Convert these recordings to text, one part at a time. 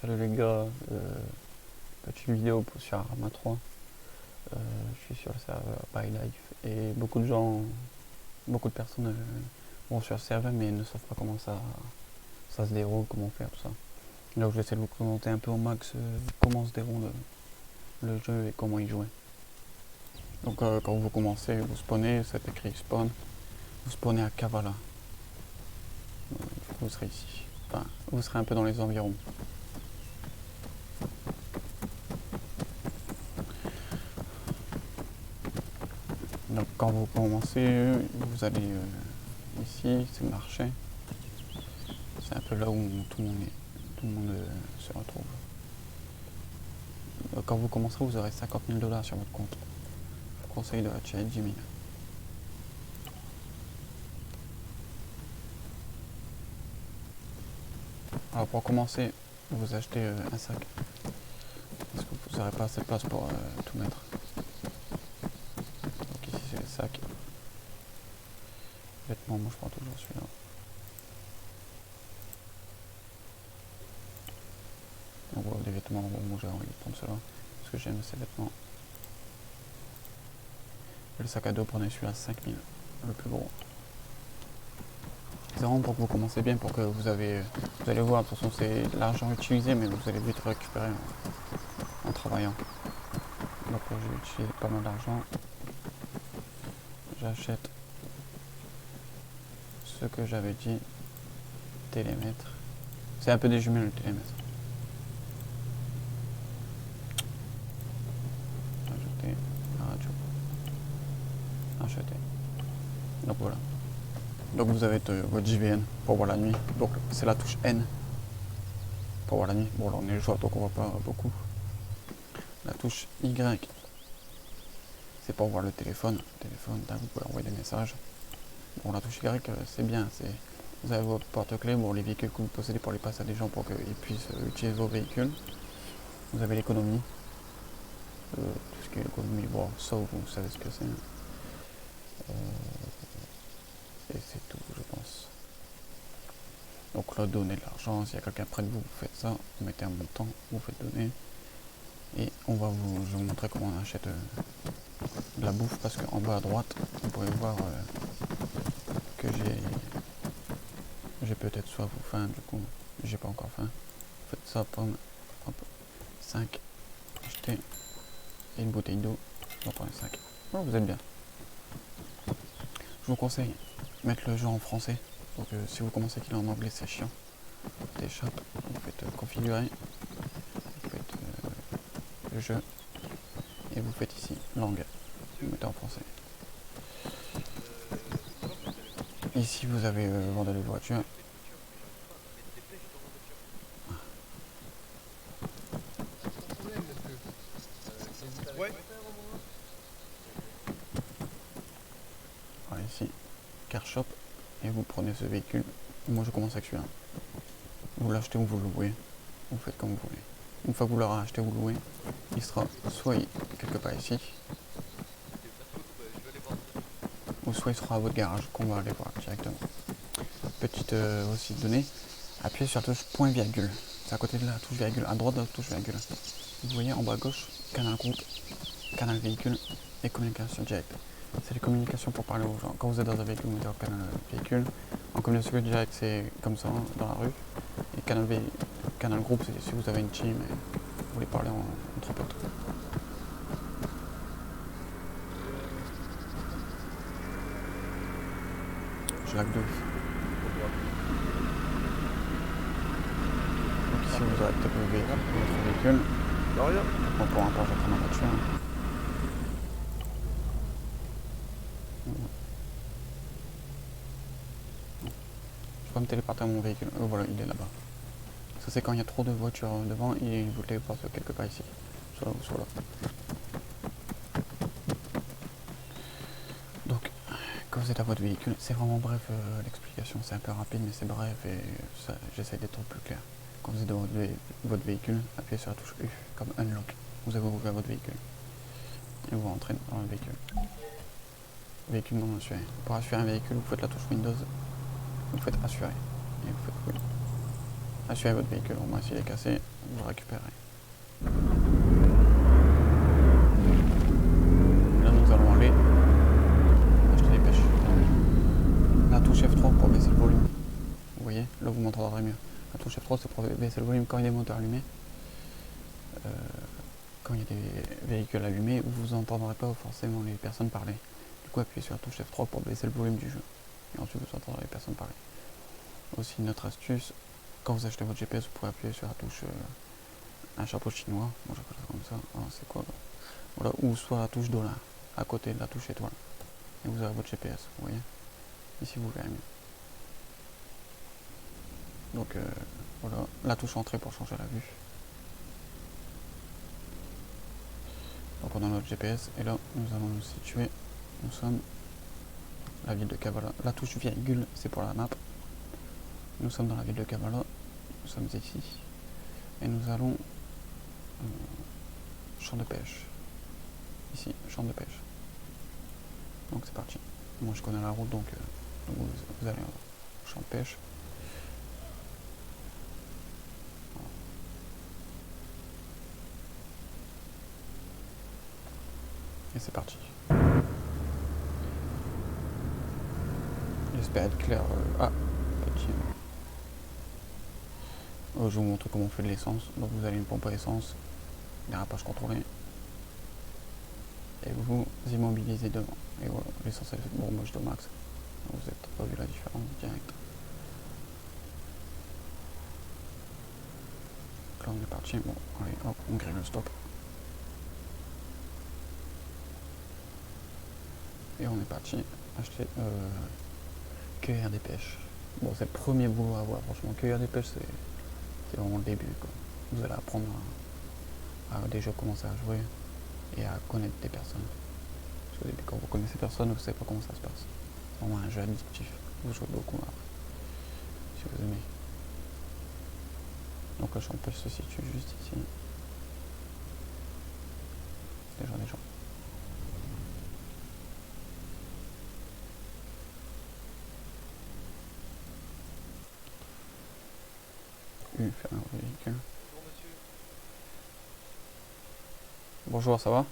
Salut les gars, petite vidéo sur Arma 3. Je suis sur le serveur PyLife et beaucoup de personnes vont sur le serveur mais ne savent pas ça se déroule, comment faire tout ça. Donc j'essaie de vous présenter un peu au max comment se déroule le jeu et comment y jouer. Donc quand vous commencez, vous spawnez, c'est écrit spawn, vous spawnez à Kavala. Vous serez ici, enfin vous serez un peu dans les environs. Donc quand vous commencez, vous allez ici, c'est le marché. C'est un peu là où tout le monde se retrouve. Donc, quand vous commencerez, vous aurez 50 000 $ sur votre compte. Je vous conseille de retirer 10 000. Alors pour commencer, vous achetez un sac. Parce que vous n'aurez pas assez de place pour tout mettre. Donc ici c'est le sac. Vêtements, moi je prends toujours celui-là. Donc des vêtements, moi j'ai envie de prendre cela. Parce que j'aime ces vêtements. Et le sac à dos, prenez celui-là 5 000, le plus gros. C'est vraiment pour que vous commencez bien, pour que vous allez voir, de toute façon c'est l'argent utilisé, mais vous allez vite récupérer en travaillant. Donc j'ai utilisé pas mal d'argent. J'achète ce que j'avais dit, télémètre. C'est un peu des jumelles le télémètre. Ajouter la radio. Acheter. Donc voilà. Donc vous avez votre JVN pour voir la nuit. Donc c'est la touche N pour voir la nuit. Bon là on est le jour donc on voit pas beaucoup. La touche Y c'est pour voir le téléphone. Là vous pouvez envoyer des messages. Bon la touche Y c'est bien. Vous avez votre porte-clés, bon les véhicules que vous possédez pour les passer à des gens pour qu'ils puissent utiliser vos véhicules. Vous avez l'économie. Tout ce qui est économie, bon ça vous savez ce que c'est. Et c'est tout je pense. Donc là, donner de l'argent, s'il y a quelqu'un près de vous, vous faites ça, vous mettez un montant, vous faites donner. Et je vais vous montrer comment on achète de la bouffe, parce qu'en bas à droite, vous pouvez voir que j'ai peut-être soif ou faim, du coup, j'ai pas encore faim. Vous faites ça, pomme, hop, 5, acheter, et une bouteille d'eau, vous en prenez 5. Oh, vous êtes bien. Je vous conseille de mettre le jeu en français. Donc si vous commencez qu'il est en anglais, c'est chiant. D'échappe, vous faites configurer, vous faites le jeu, et vous faites ici langue, vous mettez en français. Ici vous avez vendre les voitures. Voilà ici, car shop, et vous prenez ce véhicule. Moi je commence avec celui-là. Vous l'achetez ou vous le louez, vous faites comme vous voulez. Une fois que vous l'aurez acheté ou loué, il sera soit quelque part ici, ou soit il sera à votre garage qu'on va aller voir directement. Petite aussi donnée, appuyez sur la touche point virgule. C'est à côté de la touche virgule, à droite de la touche virgule. Vous voyez en bas à gauche, canal groupe, canal véhicule et communication directe. C'est les communications pour parler aux gens. Quand vous êtes dans un véhicule, vous mettez en canal véhicule. En communication directe, c'est comme ça, dans la rue. Et canal groupe, c'est si vous avez une team et vous voulez parler entre potes. Je lag de ouf. Donc ici, vous aurez peut-être votre véhicule. Bon, pour l'instant, je vais prendre ma voiture. Je peux me téléporter à mon véhicule. Voilà, il est là-bas. Ça, c'est quand il y a trop de voitures devant, il vous téléporte quelque part ici. Soit là ou soit là. Donc, quand vous êtes à votre véhicule, c'est vraiment bref l'explication. C'est un peu rapide, mais c'est bref et j'essaie d'être plus clair. Quand vous êtes dans votre véhicule, appuyez sur la touche U, comme Unlock. Vous avez ouvert votre véhicule. Et vous rentrez dans le véhicule. Véhicule non assuré. Pour assurer un véhicule, vous faites la touche Windows, vous faites assurer. Et vous faites oui. assurez votre véhicule, au moins s'il est cassé, vous le récupérez. Là nous allons aller acheter des pêches. La touche F3 pour baisser le volume. Vous voyez, là vous m'entendrez mieux. La touche F3 c'est pour baisser le volume quand il y a des moteurs allumés. Quand il y a des véhicules allumés, vous n'entendrez pas forcément les personnes parler. Du coup appuyez sur la touche F3 pour baisser le volume du jeu. Et ensuite vous entendrez les personnes parler. Aussi une autre astuce, quand vous achetez votre GPS, vous pouvez appuyer sur la touche un chapeau chinois, moi j'appelle ça comme ça, alors c'est quoi voilà, ou soit la touche dollar, à côté de la touche étoile. Et vous avez votre GPS, vous voyez. Ici vous verrez mieux. Donc voilà, la touche entrée pour changer la vue. Donc on a notre GPS et là nous allons nous situer, nous sommes la ville de Kavala. La touche virgule c'est pour la map. Nous sommes dans la ville de Kavala, nous sommes ici et nous allons champ de pêche. Ici, champ de pêche. Donc c'est parti. Moi je connais la route donc vous allez au champ de pêche. Et c'est parti. J'espère être clair. Petit. Je vais vous montrer comment on fait de l'essence. Donc vous avez une pompe à essence, dérapage contrôlé. Et vous immobilisez devant. Et voilà, l'essence elle fait bourrage de max. Donc vous n'avez pas vu la différence direct. Donc là on est parti. Bon, allez, hop, on grille le stop. Et on est parti acheter cueillir des pêches. Bon, c'est le premier boulot à avoir, franchement. Cueillir des pêches, c'est vraiment le début, quoi. Vous allez apprendre à déjà commencer à jouer et à connaître des personnes. Parce qu'au début, quand vous connaissez personne, vous ne savez pas comment ça se passe. C'est vraiment un jeu addictif. Vous jouez beaucoup après, si vous aimez. Donc le champ de pêche se situe juste ici. Déjà des gens. Faire un véhicule. Bonjour monsieur. Bonjour, ça va?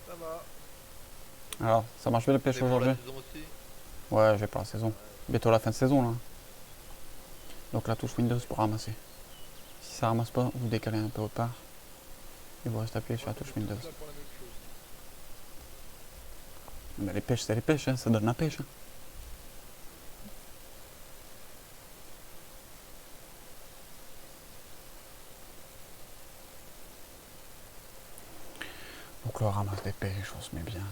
Ça va. Alors, ça marche bien la pêche C'est pour aujourd'hui? la saison aussi? Ouais, j'ai pas la saison. Ouais. Bientôt la fin de saison là. Donc la touche Windows pour ramasser. Si ça ramasse pas, vous décalez un peu au part. Et vous restez appuyé sur la touche Windows. Là pour la même chose. Mais les pêches, c'est les pêches, hein, ça donne la pêche. Hein. Donc là, on ramasse des pêches, on se met bien.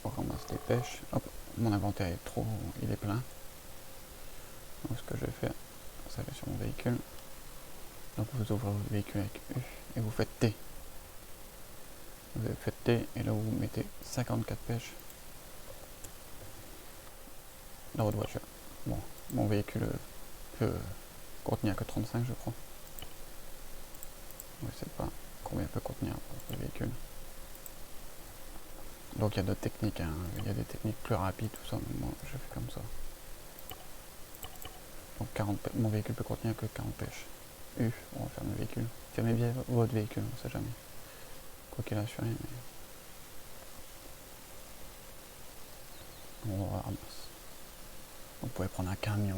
On ramasse des pêches. Hop, mon inventaire est trop, il est plein. Donc ce que je vais faire, c'est aller sur mon véhicule. Donc vous ouvrez votre véhicule avec U et vous faites T. Vous faites T et là vous mettez 54 pêches dans votre voiture. Bon, mon véhicule peut contenir que 35 je crois. Je ne sais pas combien peut contenir le véhicule. Donc il y a d'autres techniques, hein. Il y a des techniques plus rapides, tout ça, mais moi je fais comme ça. Donc mon véhicule peut contenir que 40 pêches. U, on va faire le véhicule. Fermez bien votre véhicule, on ne sait jamais. Quoi qu'il assuré, mais... on ramasse. Vous pouvez prendre un camion,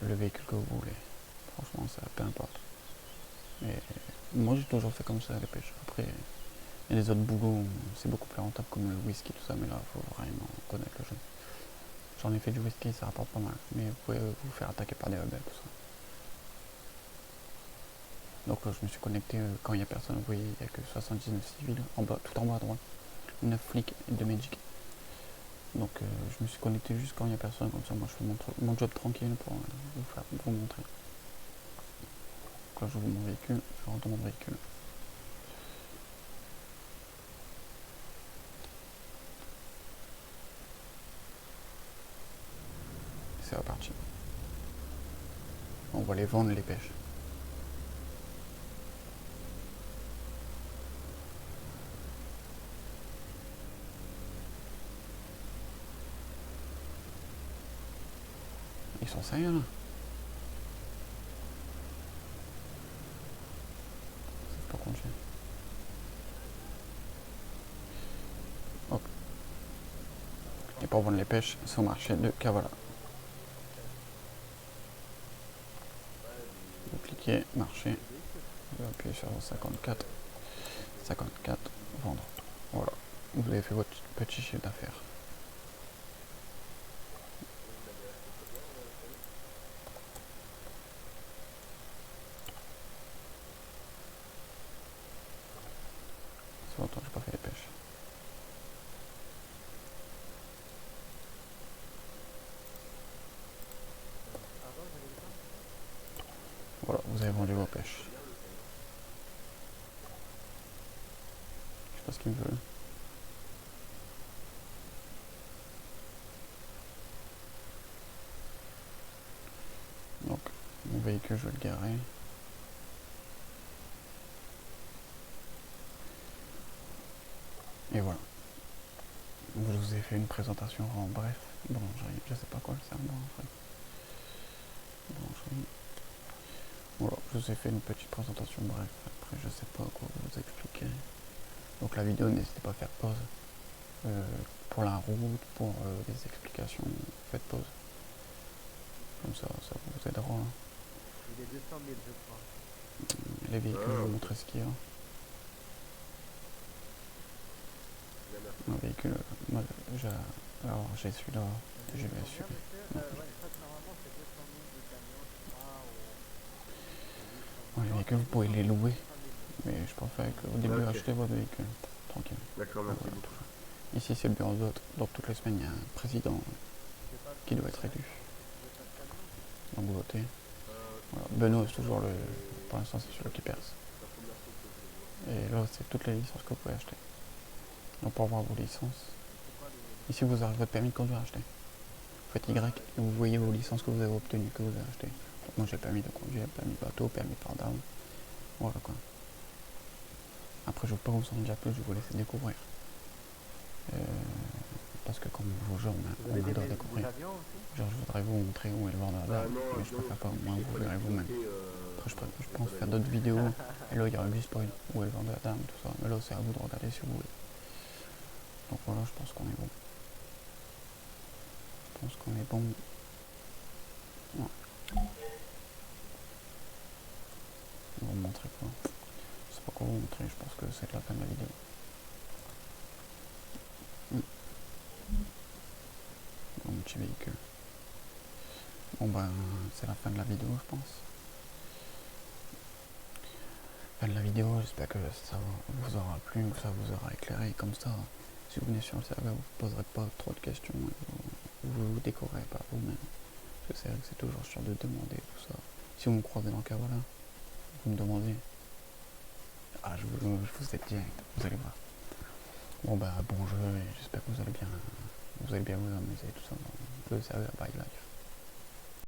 le véhicule que vous voulez. Franchement, ça peu importe. Mais moi j'ai toujours fait comme ça les pêches. Après, il y a des autres boulots, c'est beaucoup plus rentable comme le whisky, tout ça, mais là il faut vraiment connaître le jeu. J'en ai fait du whisky, ça rapporte pas mal, mais vous pouvez vous faire attaquer par des rebelles, tout ça. Donc là je me suis connecté quand il n'y a personne, vous voyez, il n'y a que 79 civils, en bas, tout en bas à droite, 9 flics et 2 magic. Donc je me suis connecté juste quand il n'y a personne, comme ça moi je fais mon job tranquille pour vous montrer. Donc là j'ouvre mon véhicule, je rentre dans mon véhicule. C'est reparti. On va les vendre les pêches. Ils sont sérieux là? C'est pas congé. Hop. Et pour vendre les pêches, c'est au marché de Kavala. Vous cliquez marché, vous appuyez sur 54, 54, vendre. Voilà, vous avez fait votre petit chiffre d'affaires. C'est longtemps que j'ai pas fait les pêches. Voilà, vous avez vendu vos pêches. Je sais pas ce qu'il me veut. Donc, mon véhicule, je vais le garer. Et voilà. Donc, je vous ai fait une présentation en bref. Boulangerie, je sais pas quoi le serment en fait. Boulangerie. Voilà, je vous ai fait une petite présentation bref. Après, je sais pas quoi vous expliquer. Donc la vidéo, n'hésitez pas à faire pause. Pour la route, pour les explications, faites pause. Comme ça vous aidera. Il est 200 000, je crois. Les véhicules, je vais vous montrer ce qu'il y a. Un véhicule, moi, alors j'ai celui-là, j'ai vu celui-là. Ouais, je crois que normalement c'est 200 000 de camion, je crois. Ou Les véhicules, vous pouvez les louer. Mais je préfère qu'au début, achetez votre véhicule. Tranquille. D'accord, merci Voilà. beaucoup. Ici, c'est le bureau de vote. Donc toutes les semaines, il y a un président qui doit être élu. Donc vous votez. Voilà. Benoît, c'est toujours le... Pour l'instant, c'est celui qui perce. Et là, c'est toutes les licences que vous pouvez acheter. Donc pour avoir vos licences, ici vous avez votre permis de conduire à acheter. Vous faites Y et vous voyez vos licences que vous avez obtenues, que vous avez achetées. Donc moi j'ai permis de conduire, permis bateau, permis par dame. Voilà quoi. Après je ne vais pas vous en dire plus, je vais vous laisser découvrir. Parce que comme vos jeux, on adore découvrir. Genre je voudrais vous montrer où est le vendeur d'armes, mais je préfère pas, au moins vous verrez vous-même. Après je pense faire d'autres vidéos, et là il y aura du spoil, où est le vendeur d'armes, tout ça. Mais là c'est à vous de regarder si vous voulez. Donc voilà, je pense qu'on est bon. Je pense qu'on est bon. Ouais. On va vous montrer quoi. Je sais pas quoi vous montrer, je pense que c'est la fin de la vidéo. Mon petit véhicule. Bon ben, c'est la fin de la vidéo, je pense. Fin de la vidéo, j'espère que ça vous aura plu, que ça vous aura éclairé. Comme ça, si vous venez sur le serveur, vous ne poserez pas trop de questions et vous décorez par vous-même. Parce que c'est vrai que c'est toujours chiant de demander tout ça. Si vous me croisez dans le cas, voilà, vous me demandez. Ah, je vous aide direct, vous allez voir. Bon bah, bon jeu et j'espère que vous allez bien vous amuser tout ça dans le serveur By Life.